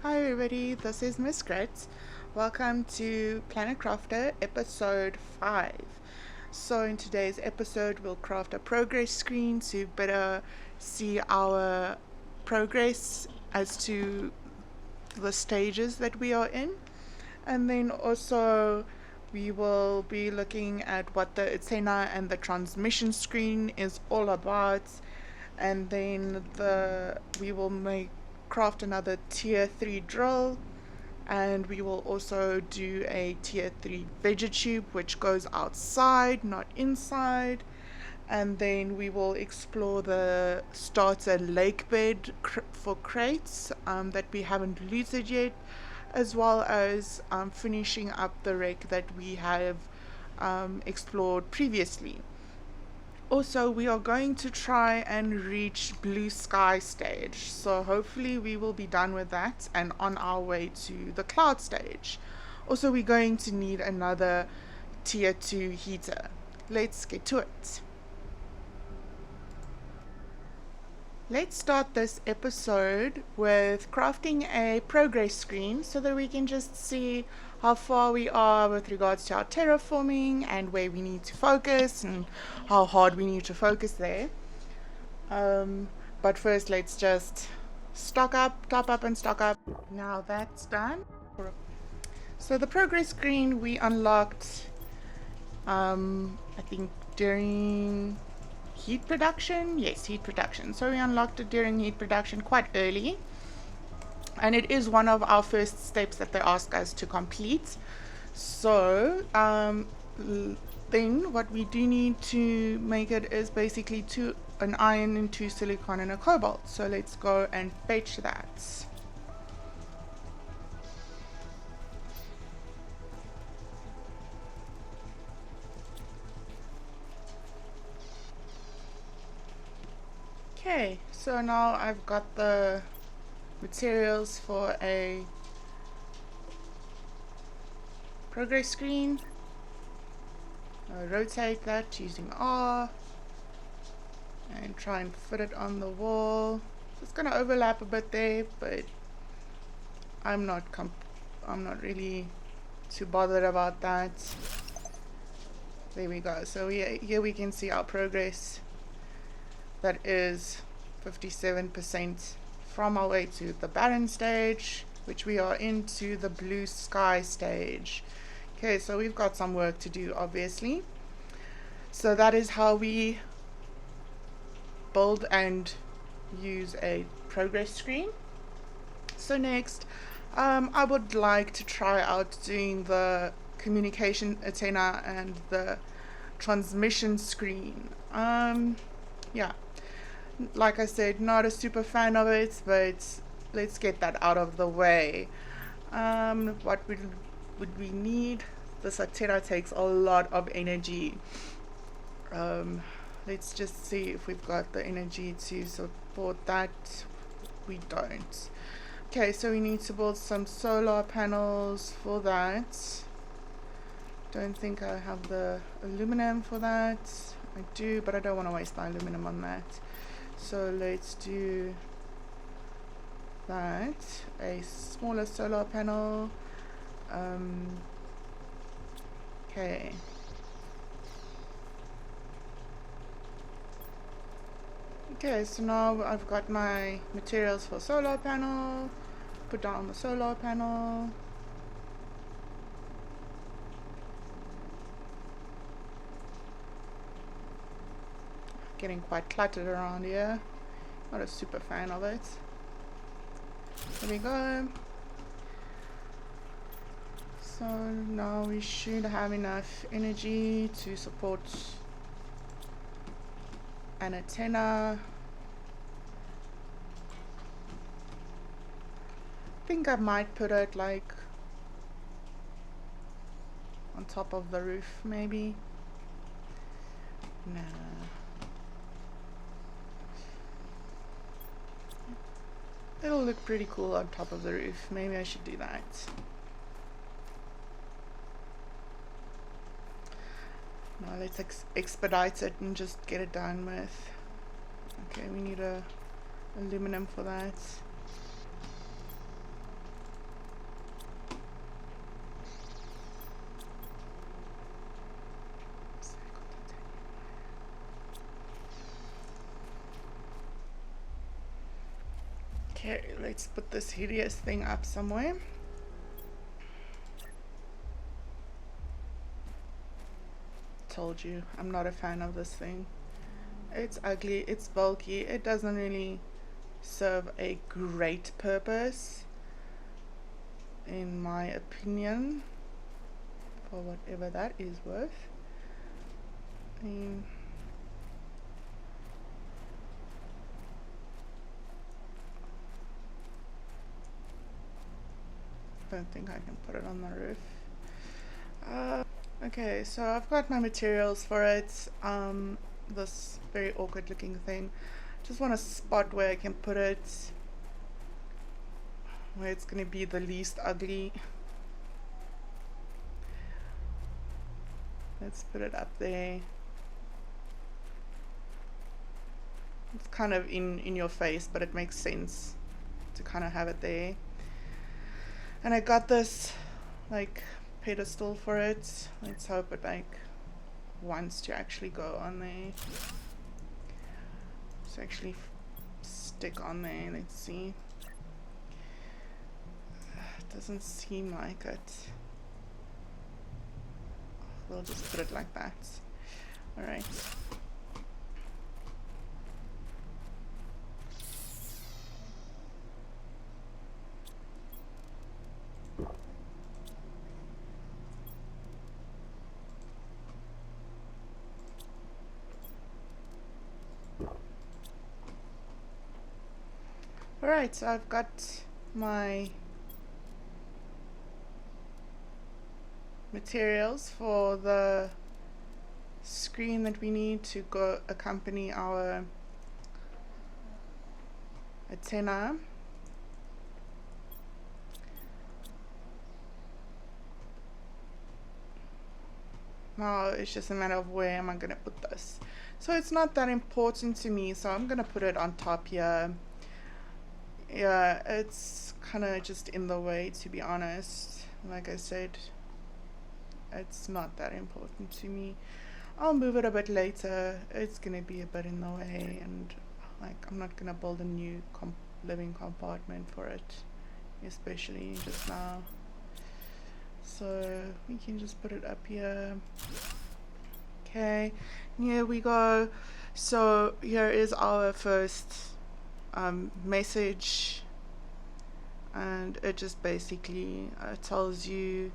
Hi everybody, this is Miss Grit. Welcome to Planet Crafter episode 5. So in today's episode we'll craft a progress screen to better see our progress as to the stages that we are in. And then also we will be looking at what the antenna and the transmission screen is all about. And then we will craft another tier 3 drill, and we will also do a tier 3 Vegetube which goes outside, not inside. And then we will explore the starter lake bed for crates that we haven't looted yet, as well as finishing up the wreck that we have explored previously. Also, we are going to try and reach blue sky stage, so hopefully we will be done with that and on our way to the cloud stage. Also, we're going to need another tier 2 heater. Let's get to it. Let's start this episode with crafting a progress screen so that we can just see how far we are with regards to our terraforming and where we need to focus and how hard we need to focus there. But first let's just top up and stock up. Now that's done. So the progress screen we unlocked I think during heat production. Yes, heat production. So we unlocked it during heat production quite early, and it is one of our first steps that they ask us to complete. So then what we do need to make it is basically an iron and 2 silicon and a cobalt. So let's go and fetch that. Okay, so now I've got the materials for a progress screen. I'll rotate that using R and try and fit it on the wall. It's gonna overlap a bit there, but I'm not really too bothered about that. There we go. So here we can see our progress. That is 57% from our way to the barren stage, which we are into the blue sky stage. Okay, so we've got some work to do, obviously. So that is how we build and use a progress screen. So next, I would like to try out doing the communication antenna and the transmission screen. Yeah, like I said, not a super fan of it, but let's get that out of the way. What would we need? This antenna takes a lot of energy. Let's just see if we've got the energy to support that. We don't. Okay, so we need to build some solar panels for that. Don't think I have the aluminum for that. I do, but I don't want to waste my aluminum on that. So let's do that. A smaller solar panel. Okay. Okay, so now I've got my materials for solar panel. Put down the solar panel. Getting quite cluttered around here. Not a super fan of it. There we go. So now we should have enough energy to support an antenna. I think I might put it like on top of the roof, maybe. Nah. It'll look pretty cool on top of the roof. Maybe I should do that. Now let's expedite it and just get it done with. Okay, we need aluminum for that. Okay, let's put this hideous thing up somewhere. Told you, I'm not a fan of this thing. It's ugly, it's bulky, it doesn't really serve a great purpose, in my opinion, for whatever that is worth. I mean, don't think I can put it on the roof. Okay, so I've got my materials for it. This very awkward looking thing. Just want a spot where I can put it, where it's gonna be the least ugly. Let's put it up there. It's kind of in your face, but it makes sense to kind of have it there. And I got this like pedestal for it. Let's hope it like wants to actually go on there. Just actually stick on there. Let's see. It doesn't seem like it. We'll just put it like that. Alright. Alright, so I've got my materials for the screen that we need to go accompany our antenna. Now it's just a matter of where am I going to put this. So it's not that important to me, so I'm going to put it on top here. Yeah, it's kind of just in the way, to be honest. Like I said, it's not that important to me. I'll move it a bit later. It's gonna be a bit in the way, and like I'm not gonna build a new living compartment for it, especially just now. So we can just put it up here. Okay, here we go. So here is our first message, and it just basically tells you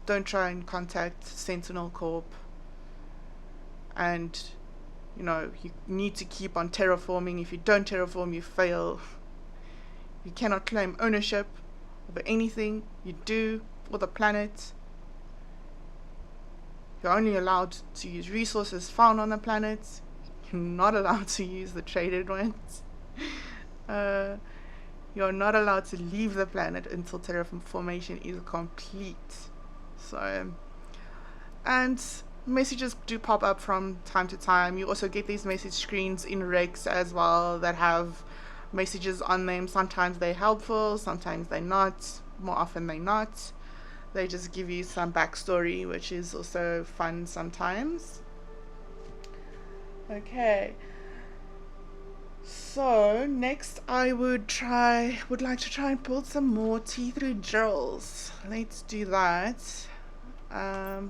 don't try and contact Sentinel Corp, and you know you need to keep on terraforming. If you don't terraform, you fail. You cannot claim ownership over anything you do for the planet. You're only allowed to use resources found on the planet. You're not allowed to use the traded ones. You're not allowed to leave the planet until terraformation is complete. So, and messages do pop up from time to time. You also get these message screens in Rex as well that have messages on them. Sometimes they're helpful, sometimes they're not. More often they're not. They just give you some backstory, which is also fun sometimes. Okay. So next I would like to try and build some more T3 drills. Let's do that.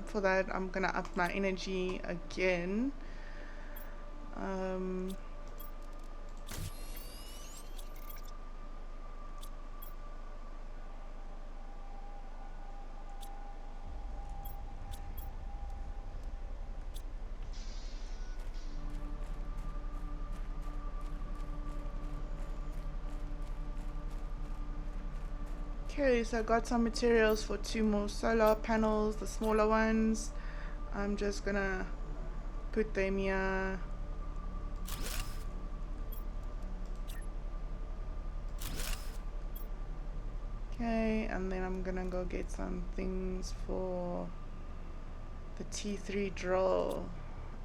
For that I'm gonna up my energy again. Okay, so I got some materials for 2 more solar panels, the smaller ones. I'm just gonna put them here. Okay, and then I'm gonna go get some things for the T3 drill.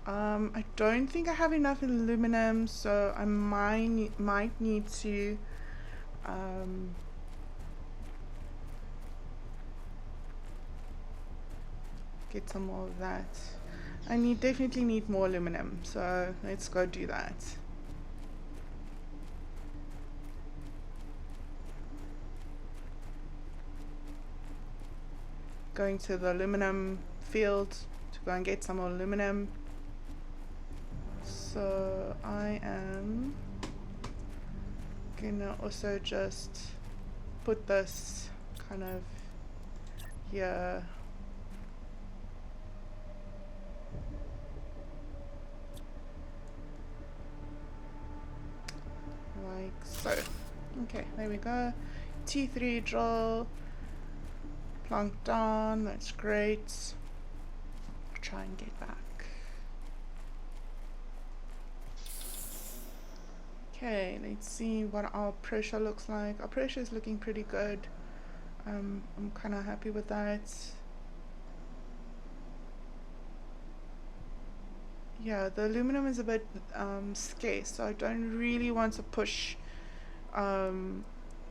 I don't think I have enough aluminum, so I might need to get some more of that. I definitely need more aluminum, so let's go do that. going to the aluminum field to go and get some aluminum. So I am gonna also just put this kind of here. Like so. Okay, there we go. T3 drill, plunk down, that's great. Try and get back. Okay, let's see what our pressure looks like. Our pressure is looking pretty good. I'm kind of happy with that. Yeah, the aluminum is a bit scarce, so I don't really want to push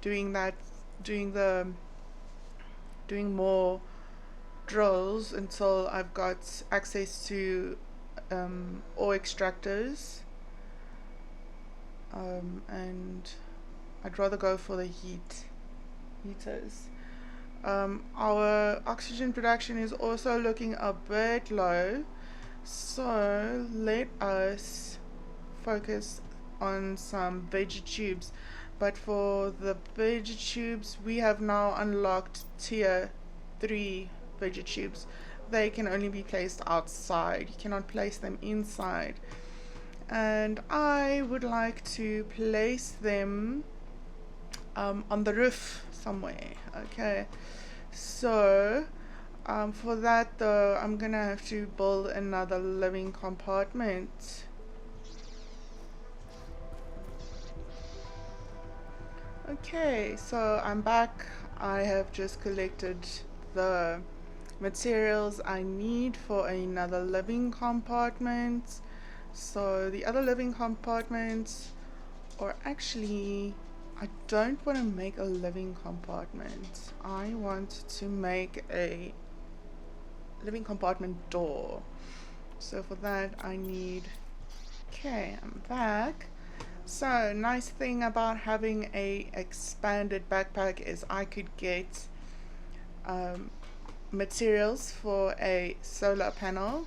doing more drills until I've got access to ore extractors, and I'd rather go for the heaters. Our oxygen production is also looking a bit low, so let us focus on some Vegetubes. But for the Vegetubes, we have now unlocked tier 3 Vegetubes. They can only be placed outside. You cannot place them inside. And I would like to place them on the roof somewhere. Okay, so for that though, I'm gonna have to build another living compartment. Okay, so I'm back. I have just collected the materials I need for another living compartment. So the other living compartments, or actually I don't want to make a living compartment. I want to make a living compartment door. So for that I need, okay, I'm back. So nice thing about having a expanded backpack is I could get materials for a solar panel,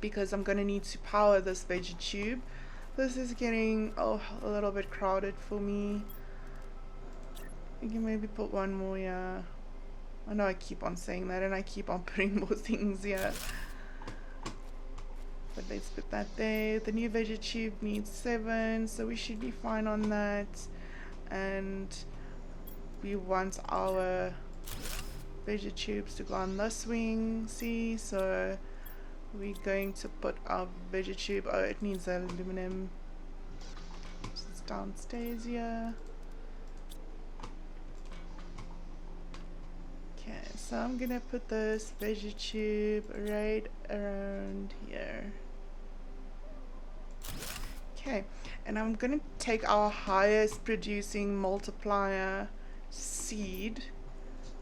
because I'm gonna need to power this Vegetube. This is getting a little bit crowded for me. You can maybe put one more here. I know I keep on saying that and I keep on putting more things here, but let's put that there. The new Vegetube needs 7, so we should be fine on that. And we want our Vegetubes to go on this wing, see, so we're going to put our Vegetube, oh, it needs aluminum. It's downstairs here. Okay, so I'm gonna put this Vegetube right around here. Okay, and I'm gonna take our highest producing multiplier seed,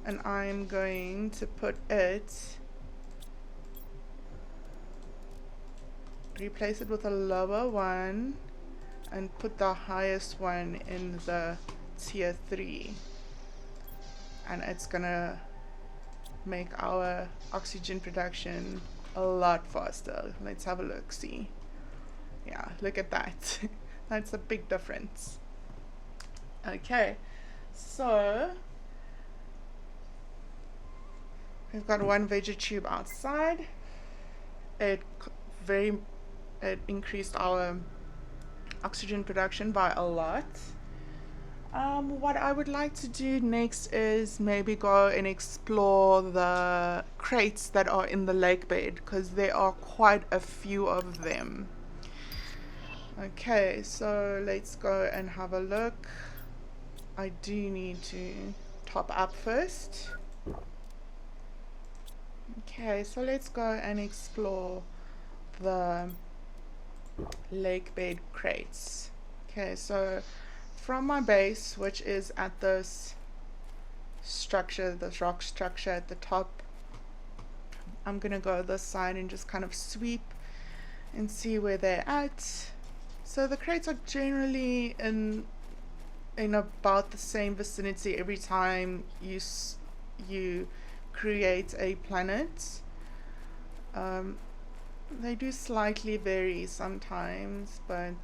and I'm going to put it, replace it with a lower one, and put the highest one in the tier 3, and it's gonna make our oxygen production a lot faster. Let's have a look, see. Yeah, look at that. That's a big difference. Okay, so we've got one Vegetube outside. It increased our oxygen production by a lot. What I would like to do next is maybe go and explore the crates that are in the lake bed, because there are quite a few of them. Okay, so let's go and have a look. I do need to top up first. Okay, so let's go and explore the lake bed crates. Okay, so from my base, which is at this structure, this rock structure at the top, I'm gonna go this side and just kind of sweep and see where they're at. So the crates are generally in about the same vicinity every time you create a planet. They do slightly vary sometimes, but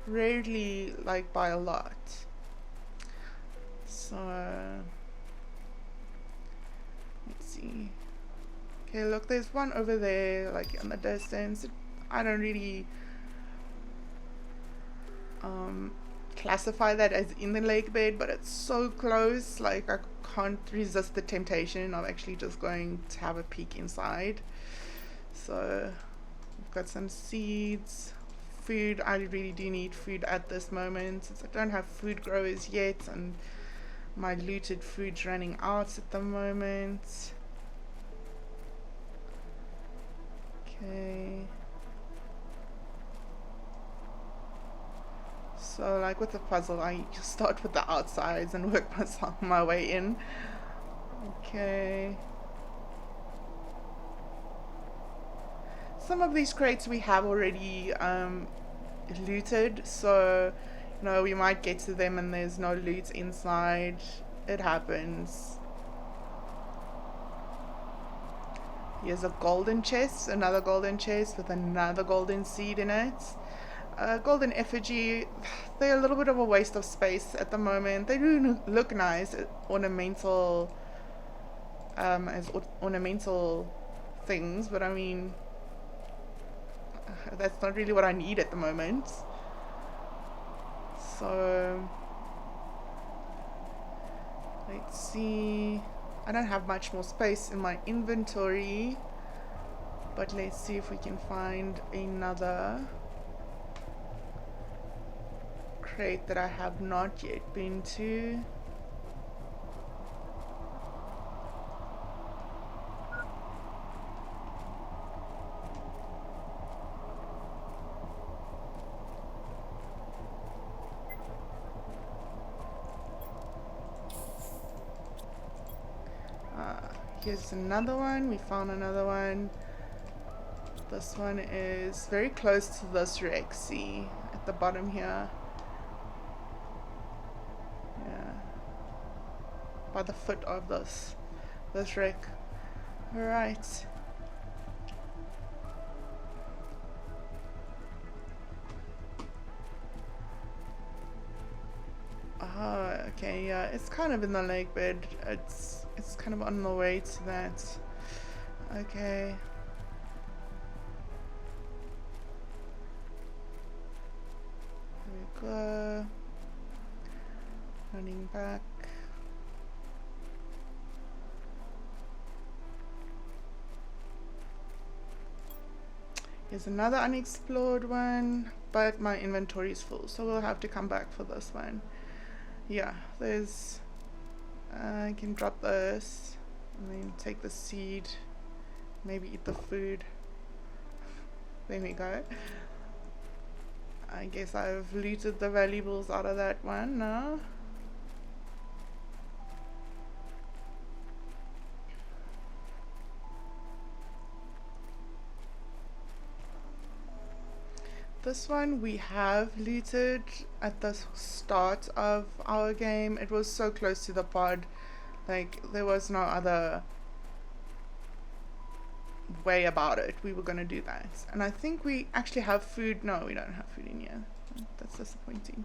rarely like by a lot. So let's see. Okay, look, there's one over there, like in the distance. I don't really classify that as in the lake bed, but it's so close, like I can't resist the temptation of actually just going to have a peek inside. So we've got some seeds, food. I really do need food at this moment since I don't have food growers yet, and my looted food's running out at the moment. Okay. So like with the puzzle, I just start with the outsides and work my way in. Okay. Some of these crates we have already looted, so you know, we might get to them and there's no loot inside. It happens. Here's a golden chest, another golden chest with another golden seed in it. Golden effigy, they're a little bit of a waste of space at the moment. They do look nice, ornamental, as ornamental things, but I mean, that's not really what I need at the moment. So let's see. I don't have much more space in my inventory, but let's see if we can find another crate that I have not yet been to. Here's another one. We found another one. This one is very close to this wreck. See at the bottom here. Yeah, by the foot of this wreck. All right. Okay, yeah, it's kind of in the lake bed. It's kind of on the way to that. Okay. Here we go. Running back. Here's another unexplored one, but my inventory is full, so we'll have to come back for this one. Yeah, there's I can drop this and then take the seed, maybe eat the food. There we go. I guess I've looted the valuables out of that one now. This one we have looted at the start of our game. It was so close to the pod, like there was no other way about it. We were gonna do that, and I think we actually have food. No, we don't have food in here. That's disappointing.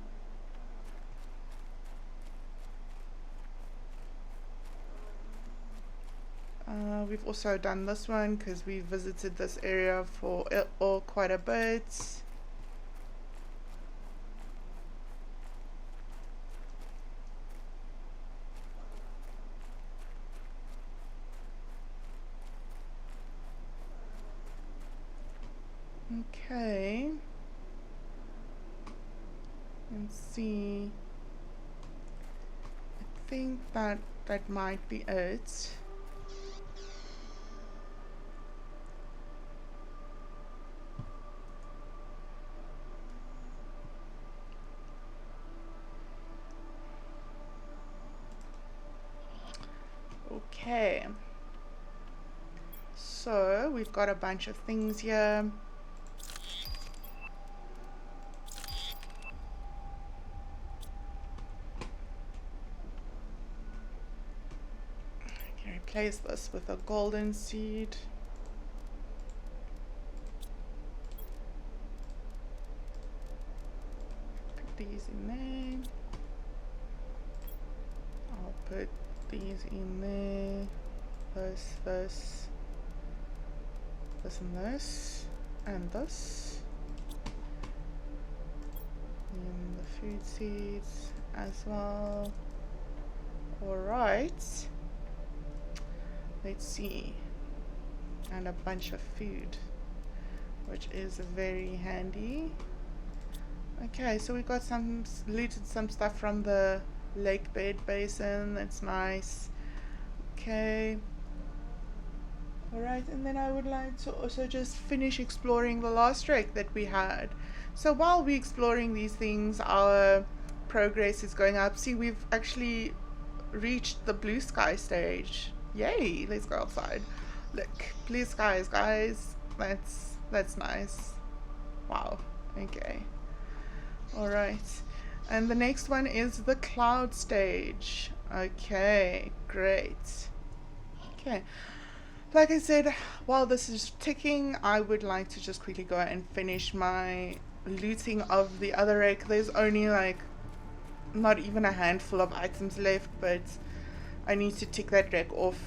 We've also done this one because we visited this area for quite a bit. Okay, let's see. I think that might be it. Okay, so we've got a bunch of things here. replace this with a golden seed. Put these in there. I'll put these in there. This, and this, and this. And the food seeds as well. Alright. Let's see. And a bunch of food, which is very handy. Okay, so we got looted some stuff from the lake bed basin. That's nice. Okay. Alright, and then I would like to also just finish exploring the last wreck that we had. So while we're exploring these things, our progress is going up. See, we've actually reached the blue sky stage. Yay, let's go outside. Look, blue skies, guys. That's nice. Wow. Okay. Alright. And the next one is the cloud stage. Okay, great. Okay. Like I said, while this is ticking, I would like to just quickly go and finish my looting of the other wreck. There's only like not even a handful of items left, but I need to tick that wreck off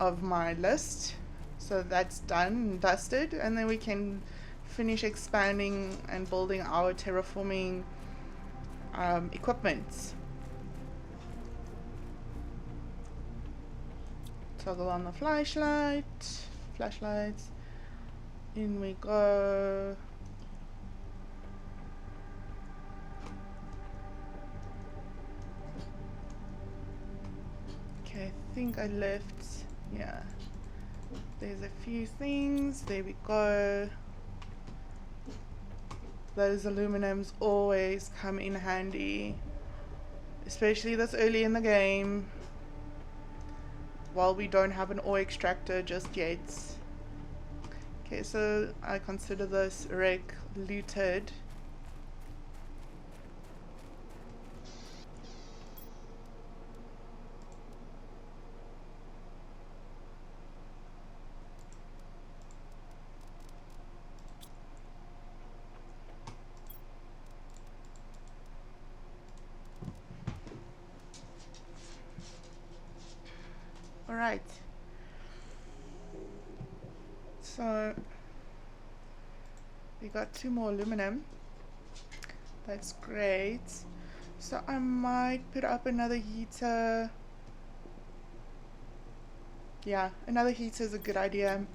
of my list. So that's done and dusted, and then we can finish expanding and building our terraforming equipment. Toggle on the flashlights. In we go. Okay, I think I left. Yeah, there's a few things. There we go. Those aluminums always come in handy, especially this early in the game, while we don't have an ore extractor just yet. Okay, so I consider this wreck looted. Alright, so we got 2 more aluminum. That's great. So I might put up another heater. Yeah, another heater is a good idea.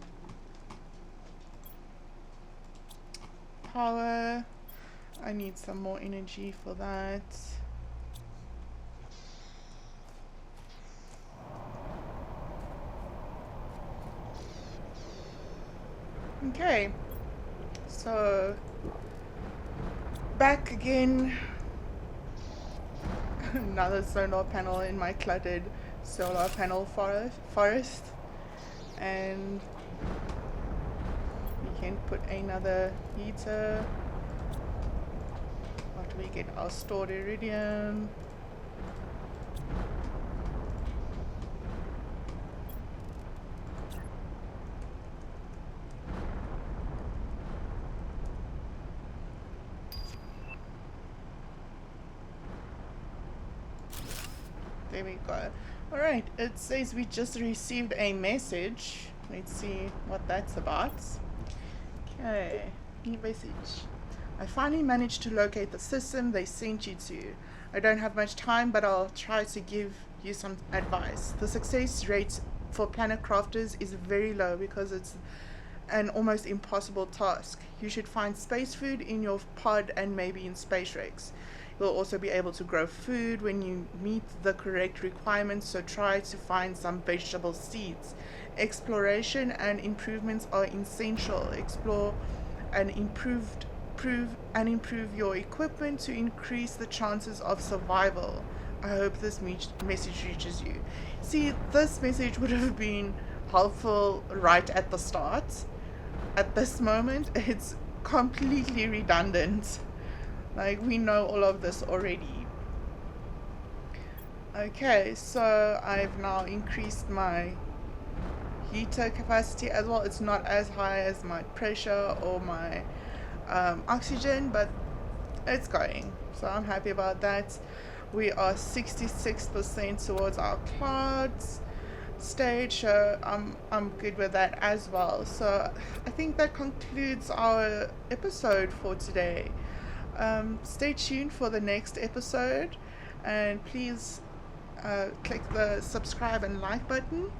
Power, I need some more energy for that. Okay, so back again. Another solar panel in my cluttered solar panel forest, and we can put another heater after we get our stored iridium. There we go. Alright, it says we just received a message. Let's see what that's about. Okay, new message. I finally managed to locate the system they sent you to. I don't have much time, but I'll try to give you some advice. The success rate for planet crafters is very low because it's an almost impossible task. You should find space food in your pod and maybe in space rakes. You'll also be able to grow food when you meet the correct requirements, so try to find some vegetable seeds. Exploration and improvements are essential. Explore and improve your equipment to increase the chances of survival. I hope this message reaches you. See, this message would have been helpful right at the start. At this moment, it's completely redundant. Like, we know all of this already. Okay, so I've now increased my heater capacity as well. It's not as high as my pressure or my oxygen, but it's going, so I'm happy about that. We are 66% towards our clouds stage, so I'm good with that as well. So I think that concludes our episode for today. Stay tuned for the next episode, and please click the subscribe and like button.